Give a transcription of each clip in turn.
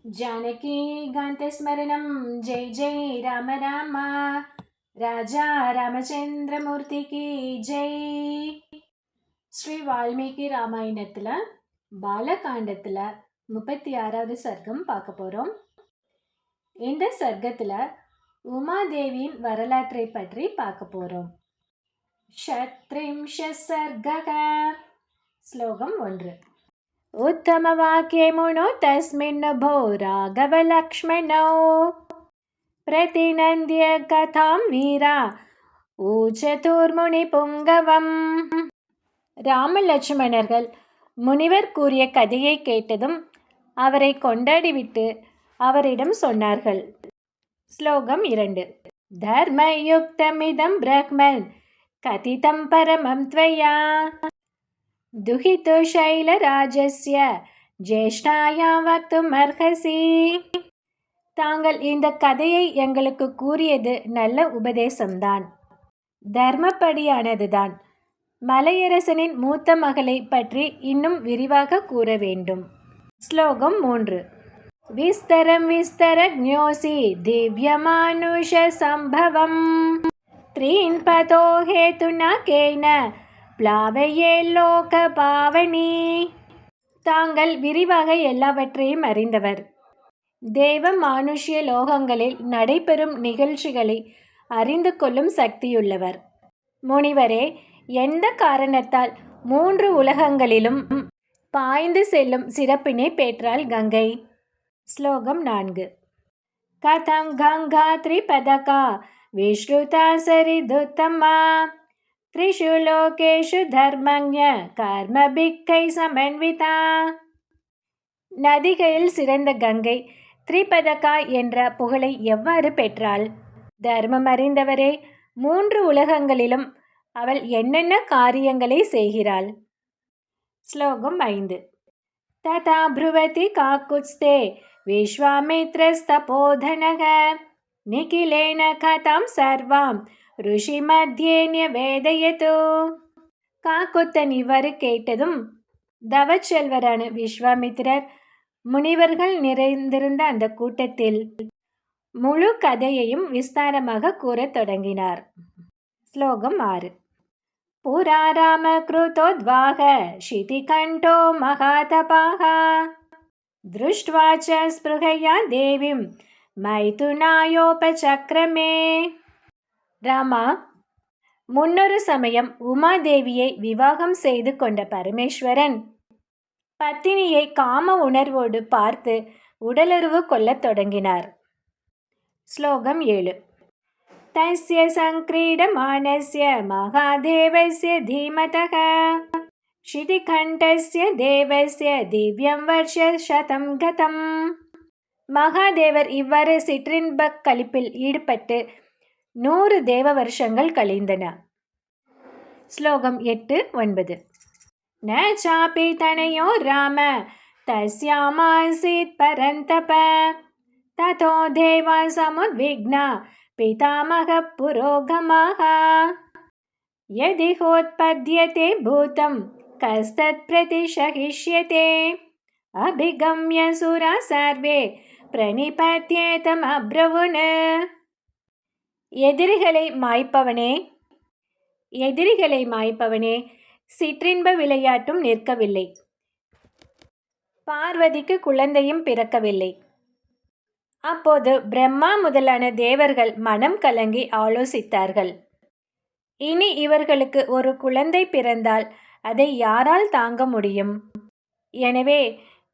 जानकीकान्तस्मरणं जय जय राम राम ராஜா ராமச்சந்திரமூர்த்திக்கு ஜெய். ஸ்ரீ வால்மீகி ராமாயணத்தில் பாலகாண்டத்தில் 36வது சர்க்கம் பார்க்க போகிறோம். இந்த சர்க்கத்தில் உமாதேவியின் வரலாற்றை பற்றி பார்க்க போகிறோம். ஷத்ரிம்ஷ சர்க்கக. ஸ்லோகம் 1. उत्तमवाक्यमुनो तस्मिन् भो राघवलक्ष्मणौ प्रतिनन्द्य कथां वीरा ஊச்சதூர்முனிபுங்கவம். ராமலட்சுமணர்கள் முனிவர் கூறிய கதையை கேட்டதும் அவரை கொண்டாடிவிட்டு அவரிடம் சொன்னார்கள். ஸ்லோகம் 2. தர்மயுக்தமிதம் பிரஹ்மன் கதிதம் பரமம் த்வயா துஹிதோ சைலராஜஸ்ய ஜேஷ்டாயாம் வக்தும் அர்ஹசி. தாங்கள் இந்த கதையை எங்களுக்கு கூறியது நல்ல உபதேசம்தான், தர்மப்படியானதுதான். மலையரசனின் மூத்த மகளை பற்றி இன்னும் விரிவாக கூற வேண்டும். ஸ்லோகம் 3. விஸ்தரம் விஸ்தரஜ்ஞோசி திவ்யமானுஷ சம்பவம் த்ரீன் பதோ ஹேதுனா கேன பிளாவையே லோக பாவனி. தாங்கள் விரிவாக எல்லாவற்றையும் அறிந்தவர். தேவ மானுஷ்ய லோகங்களில் நடைபெறும் நிகழ்ச்சிகளை அறிந்து கொள்ளும் சக்தியுள்ளவர். முனிவரே, எந்த காரணத்தால் 3 உலகங்களிலும் பாய்ந்து செல்லும் சிறப்பினை பெற்றாள் கங்கை. ஸ்லோகம் 4. கதம் கங்கா திரிபதகா விஸ்ருதா சரிதுத்தமா த்ரிஷு லோகேஷு தர்மஞ்ஞ கர்மபிக்கை சமன்விதா. நதிகளில் சிறந்த கங்கை திரிபதகா என்ற புகழை எவ்வாறு பெற்றாள்? தர்மம் அறிந்தவரே, 3 உலகங்களிலும் அவள் என்னென்ன காரியங்களை செய்கிறாள்? ஸ்லோகம் 5. ததா ப்ருவதி காக்குத்ஸ்தே விஸ்வாமித்ரஸ்தபோதனக நிகிலேன கதாம் சர்வாம் ருஷி மத்தியே நிவேதயது. காக்குத்தன் இவ்வாறு கேட்டதும் தவச்செல்வரான விஸ்வாமித்திரர் முனிவர்கள் நிறைந்திருந்த அந்த கூட்டத்தில் முழு கதையையும் விஸ்தாரமாக கூறத் தொடங்கினார். ஸ்லோகம் 6. புரா ராம கிருதோத்வாக ஷிதிகண்டோ மகாதபாக திருஷ்ட்வா ச ஸ்பிருஹயா தேவிம் மைதுனாயோபசக்ரமே. ராமா, முன்னொரு சமயம் உமாதேவியை விவாகம் செய்து கொண்ட பரமேஸ்வரன் பத்தினியை காம உணர்வோடு பார்த்து உடலுறவு கொள்ளத் தொடங்கினார். ஸ்லோகம் 7. தஸ்ய சங்கிரீடமானஸ்ய மகாதேவஸ்ய தீமதக ஷிதிகண்டஸ்ய தேவஸ்ய திவ்யம் வர்ஷ சதம் கதம். மகாதேவர் இவ்வாறு சிற்றின்பக் களிப்பில் ஈடுபட்டு 100 தேவ வருஷங்கள் கழிந்தன. ஸ்லோகம் 8, 9. ந சாபி தனயோ ராம தஸ்யாமாசீத் பரந்தப ததோ தேவா சமுத்விக்னா பிதாமக புரோகமாக யதி ஹோத்பத்யதே பூதம் கஸ்தத் பிரதிஷகிஷ்யதே அபிகம்ய சுரா சர்வே பிரணிபத்யேதம் அப்ரவுன். எதிரிகளை மாய்ப்பவனே, சிற்றின்ப விளையாட்டும் நிற்கவில்லை, பார்வதிக்கு குழந்தையும் பிறக்கவில்லை. அப்போது பிரம்மா முதலான தேவர்கள் மனம் கலங்கி ஆலோசித்தார்கள். இனி இவர்களுக்கு ஒரு குழந்தை பிறந்தால் அதை யாரால் தாங்க முடியும்? எனவே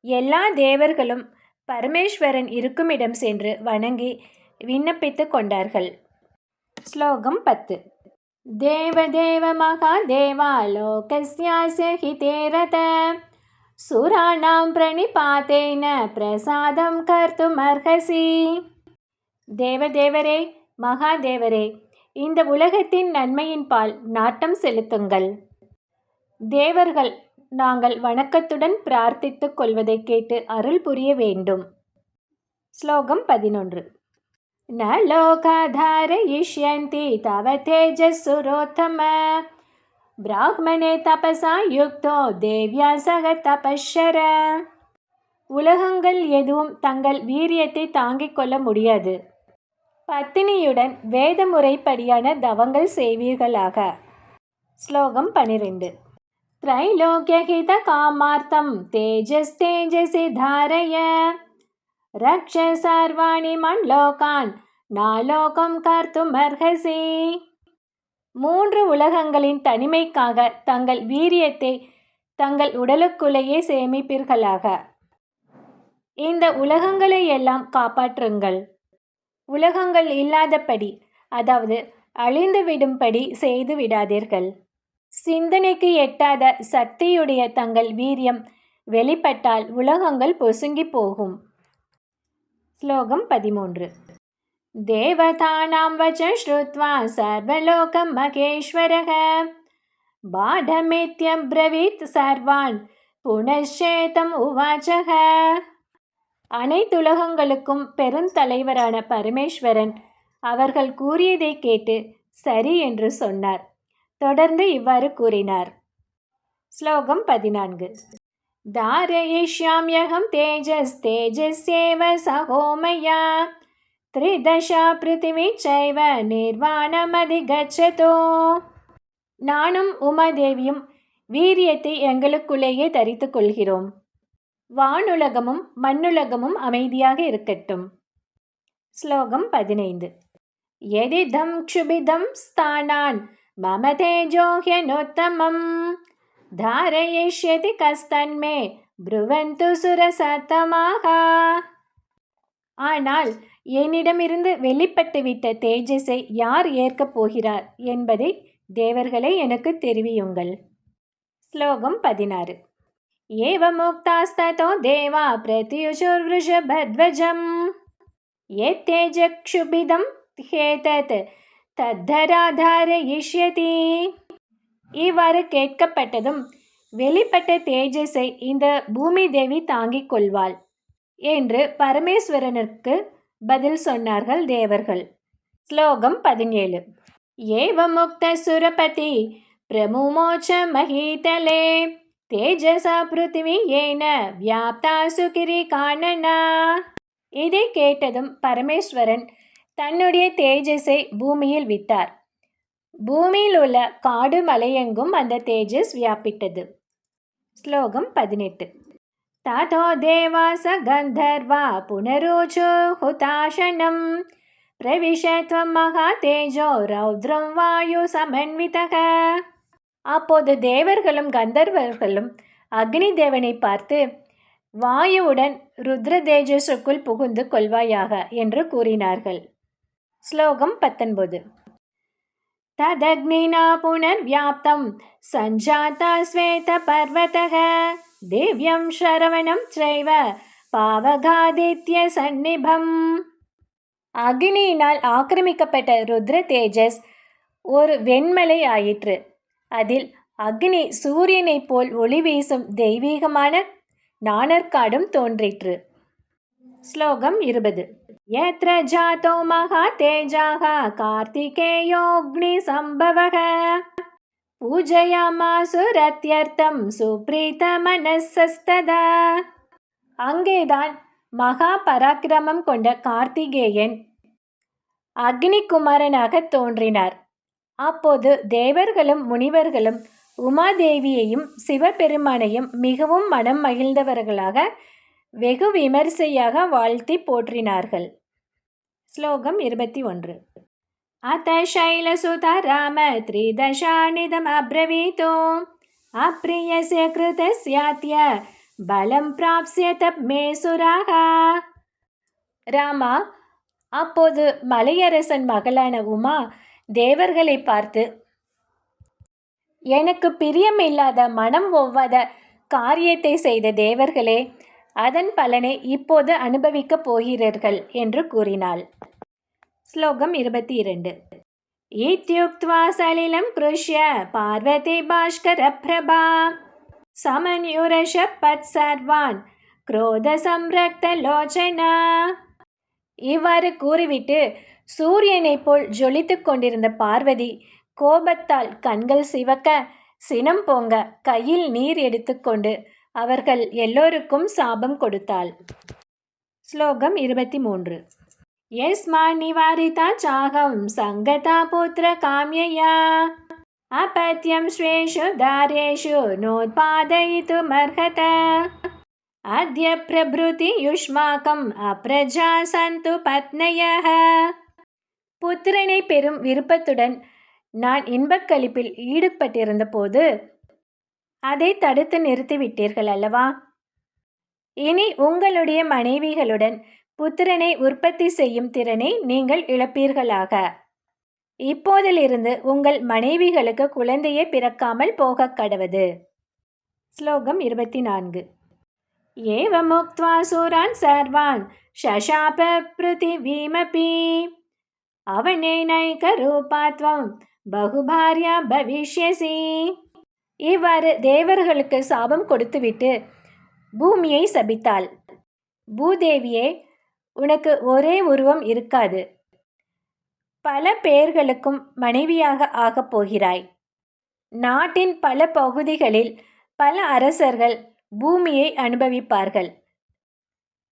எல்லா தேவர்களும் பரமேஸ்வரன் இருக்குமிடம் சென்று வணங்கி விண்ணப்பித்து கொண்டார்கள். ஸ்லோகம் 10. தேவதேவ மகாதேவா லோகஸ்யாஸ்ய ஹிதே ரத சுராணாம் பிரணிபாதேன பிரசாதம் கர்த்தும் அர்ஹசி. தேவதேவரே, மகாதேவரே, இந்த உலகத்தின் நன்மையின் பால் நாட்டம் செலுத்துங்கள். தேவர்கள் நாங்கள் வணக்கத்துடன் பிரார்த்தித்துக் கொள்வதை கேட்டு அருள் புரிய வேண்டும். ஸ்லோகம் 11. ந லோகாதாரயிஷ்யந்தி தவ தேஜசுரோத்தம பிராஹ்மணே தபசா யுக்தோ தேவ்யா சக தபஸ்வர. உலகங்கள் எதுவும் தங்கள் வீரியத்தை தாங்கிக் கொள்ள முடியாது. பத்தினியுடன் வேத முறைப்படியான தவங்கள் செய்வீர்களாக. ஸ்லோகம் 12. त्रैलोक्यहित कामार्थं तेजस्तेजसि धारय रक्ष सर्वाणि मण्लोकान् नालोकं कर्तुमर्हसि. 3 உலகங்களின் தனிமைக்காக தங்கள் வீரியத்தை தங்கள் உடலுக்குள்ளேயே சேமிப்பீர்களாக. இந்த உலகங்களை எல்லாம் காப்பாற்றுங்கள். உலகங்கள் இல்லாதபடி, அதாவது அழிந்துவிடும்படி செய்து விடாதீர்கள். சிந்தனைக்கு எட்டாத சக்தியுடைய தங்கள் வீரியம் வெளிப்பட்டால் உலகங்கள் பொசுங்கி போகும். ஸ்லோகம் 13. தேவதானாம் வச்சம் ஸ்ருத்வா சர்வலோகம் மகேஸ்வரக பாடமித்யப்ரவீத் சர்வான் புனச்சேதம் உவாச்சக. அனைத்துலகங்களுக்கும் பெருந்தலைவரான பரமேஸ்வரன் அவர்கள் கூறியதை கேட்டு சரி என்று சொன்னார். தொடர்ந்து இவ்வாறு கூறினார். ஸ்லோகம் 14. தாரயிஷ்யாம்யகம் தேஜஸ் தேஜஸ்யேவ சகோமயா த்ரிதஷா பிருத்திவி சைவ நிர்வாணமதிகச்சதோ. நானும் உமாதேவியும் வீரியத்தை எங்களுக்குள்ளேயே தரித்து கொள்கிறோம். வானுலகமும் மண்ணுலகமும் அமைதியாக இருக்கட்டும். ஸ்லோகம் 15. யதிதம் க்ஷுபிதம் ஸ்தானான் மம தேஜோஹ்யனோத்தமம் தாரயிஷ்யதி கஸ்தன்மே ப்ருவந்து சுரசத்தமாக. ஆனால் என்னிடமிருந்து வெளிப்பட்டுவிட்ட தேஜஸை யார் ஏற்கப் போகிறார் என்பதை தேவர்களே எனக்கு தெரிவியுங்கள். ஸ்லோகம் 16. ஏவமுக்தாஸ்ததோ தேவா பிரத்யுஷுர்வృషభధ్వஜம் யத்தேஜக்ஷுபிதம் ஹேதத் தத்தராதாரயிஷ்யதி. இவ்வாறு கேட்கப்பட்டதும் வெளிப்பட்ட தேஜஸை இந்த பூமி தேவி தாங்கிக் கொள்வாள் என்று பரமேஸ்வரனுக்கு பதில் சொன்னார்கள் தேவர்கள். ஸ்லோகம் 17. ஏவமுக்த சுரபதி பிரமுமோச்ச மஹீதலே தேஜசா பிருத்திவி ஏன வியாப்தா சுகிரி காணனா. இதை கேட்டதும் பரமேஸ்வரன் தன்னுடைய தேஜஸை பூமியில் விட்டார். பூமியில் உள்ள காடு மலையெங்கும் அந்த தேஜஸ் வியாபித்தது. ஸ்லோகம் 18. ததோ தேவாச கந்தர்வா புனருச்சு ஹுதாசனம் பிரவிஷத்வம் மகா தேஜோ ரௌத்ரம் வாயு சமன்விதக. அப்போது தேவர்களும் கந்தர்வர்களும் அக்னி தேவனை பார்த்து, வாயுவுடன் ருத்ர தேஜஸுக்குள் புகுந்து கொள்வாயாக என்று கூறினார்கள். ஸ்லோகம் 19. ததக்னினா புனர்வியாப்தம் சஞ்சாதா ஸ்வேத பர்வதக திவ்யம் ஷரவணம் சைவ பாவகாதித்ய சந்நிபம். அக்னியினால் ஆக்கிரமிக்கப்பட்ட ருத்ர தேஜஸ் ஒரு வெண்மலை ஆயிற்று. அதில் அக்னி சூரியனைப் போல் ஒளி வீசும் தெய்வீகமான நாணற்காடும் தோன்றிற்று. ஸ்லோகம் 20. யத்ர ஜாதோ மகா தேஜாக கார்த்திகேயோக்னி சம்பவக பூஜயாமாசுரத்யர்த்தம் சுப்ரீத மனசஸ்ததா. அங்கேதான் மகா பராக்கிரமம் கொண்ட கார்த்திகேயன் அக்னிகுமாரனாக தோன்றினார். அப்போது தேவர்களும் முனிவர்களும் உமாதேவியையும் சிவபெருமானையும் மிகவும் மனம் மகிழ்ந்தவர்களாக வெகு விமரிசையாக வாழ்த்தி போற்றினார்கள். ஸ்லோகம் 21. அத சைலசுதா ராம த்ரிதசாநிதம் அப்ரவீதோ அப்ரியஸ்ய கிருதஸ்யாத்ய பலம் பிராப்ஸ்யத மே சுராக. ராமா, அப்போது மலையரசன் மகளான உமா தேவர்களை பார்த்து, எனக்கு பிரியமில்லாத மனம் ஒவ்வாத காரியத்தை செய்த தேவர்களே, அதன் பலனை இப்போது அனுபவிக்கப் போகிறீர்கள் என்று கூறினாள். ஸ்லோகம் 22. இத்யுக்த்வா சலிலம் கிருஷ்ய பார்வதி பாஸ்கர பிரபா சமன்யுரஷபத் சர்வான் க்ரோத சம்ரக்த லோச்சனா. இவ்வாறு கூறிவிட்டு சூரியனைப் போல் ஜொலித்து கொண்டிருந்த பார்வதி கோபத்தால் கண்கள் சிவக்க, சினம் பொங்க கையில் நீர் எடுத்துக்கொண்டு அவர்கள் எல்லோருக்கும் சாபம் கொடுத்தாள். ஸ்லோகம் 23. யஸ்மா நிவாரிதா சாகம் சங்கதா புத்திர காம்யயா अपत्यं स्वेषु दारेषु नोत्पादयितुमर्हत अद्य प्रभृति युष्माकम् अप्रजा सन्तु पत्नयः. புத்திரனை பெறும் விருப்பத்துடன் நான் இன்பக்களிப்பில் ஈடுபட்டிருந்த போது அதை தடுத்து நிறுத்திவிட்டீர்கள் அல்லவா? இனி உங்களுடைய மனைவிகளுடன் புத்திரனை உற்பத்தி செய்யும் திறனை நீங்கள் இழப்பீர்களாக. இப்போதிலிருந்து உங்கள் மனைவிகளுக்கு குழந்தையே பிறக்காமல் போக கடவது. ஸ்லோகம் 24. ஏவமுக்த்வா சூரான் சர்வான் ஷஷாப ப்ருதிவீமபி அவனேனைக ரூபாத்வம் பகுபார்யா பவிஷ்யசி. இவ்வாறு தேவர்களுக்கு சாபம் கொடுத்துவிட்டு பூமியை சபித்தாள். பூதேவியே, உனக்கு ஒரே உருவம் இருக்காது, பல பேர்களுக்கும் மனைவியாக ஆகப் போகிறாய். நாட்டின் பல பகுதிகளில் பல அரசர்கள் பூமியை அனுபவிப்பார்கள்,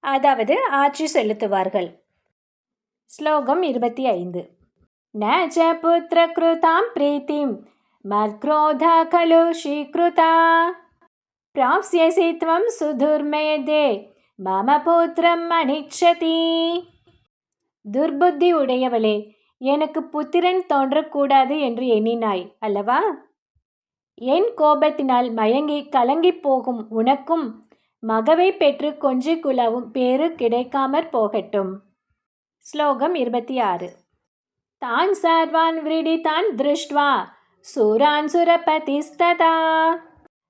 அதாவது ஆட்சி செலுத்துவார்கள். ஸ்லோகம் 25. ந ச புத்திர கிருதாம் பிரீத்திம் மத்க்ரோத கலு ஸ்ரீகிருதா பிராப்ஸ்யசி த்வம் சுதுர்மேதே மம புத்திரம் அனிச்சதி. துர்புத்தி உடையவளே, எனக்கு புத்திரன் தோன்றக்கூடாது என்று எண்ணினாய் அல்லவா? என் கோபத்தினால் மயங்கி கலங்கி போகும் உனக்கும் மகவை பெற்று கொஞ்சி குலவும் பேரு கிடைக்காமற் போகட்டும். ஸ்லோகம் 26. தான் சர்வான் விரீடிதான் திருஷ்ட்வா சூரான் சுரபதிஸ்ததா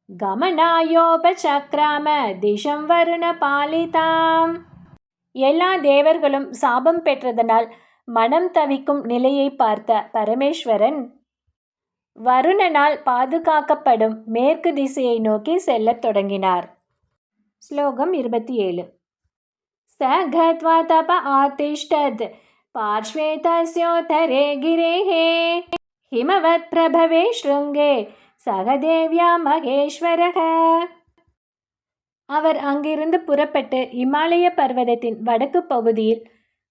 கமனாயோபசக்ராம திஷம் வருண பாலிதாம். எல்லா தேவர்களும் சாபம் பெற்றதனால் மனம் தவிக்கும் நிலையை பார்த்த பரமேஸ்வரன் வருணனால் பாதுகாக்கப்படும் மேற்கு திசையை நோக்கி செல்லத் தொடங்கினார். ஸ்லோகம் 27. ச கத்வா தப ஆதிஷ்டத் பார்ஷ்வே தஸ்யோதரே கிரேஹே ஹிமவத் பிரபவே ஸ்ருங்கே சகதேவ்யா மகேஸ்வரக. அவர் அங்கிருந்து புறப்பட்டு இமாலய பர்வதத்தின் வடக்கு பகுதியில்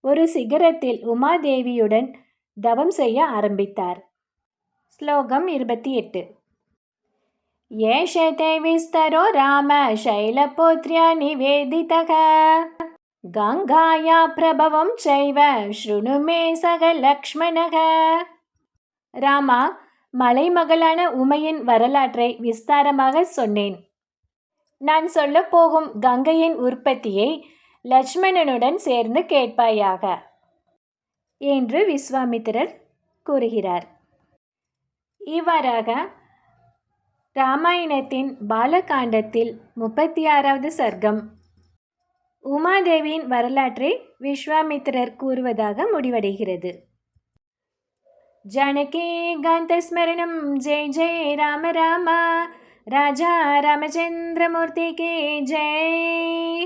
ஒரு சிகரத்தில் உமாதேவியுடன் தவம் செய்ய ஆரம்பித்தார். ஸ்லோகம் 28. ஏஷதே விஸ்தரோ ராம சைலபுத்ர்யா நிவேதிதக கங்காயா பிரபவம் சைவ ஸ்ருணு மே சக லக்ஷ்மணக. ராமா, மலைமகளான உமையின் வரலாற்றை விஸ்தாரமாக சொன்னேன். நான் சொல்லப் போகும் கங்கையின் உற்பத்தியை லட்சுமணனுடன் சேர்ந்து கேட்பாயாக என்று விஸ்வாமித்திரர் கூறுகிறார். இவ்வாறாக ராமாயணத்தின் பாலகாண்டத்தில் 36வது சர்க்கம் உமாதேவியின் வரலாற்றை விஸ்வாமித்திரர் கூறுவதாக முடிவடைகிறது. ஜானகி காந்த ஸ்மரணம். ஜெய் ஜெய் ராம ராம. ராஜா ராமச்சந்திரமூர்த்தி கே ஜெய்.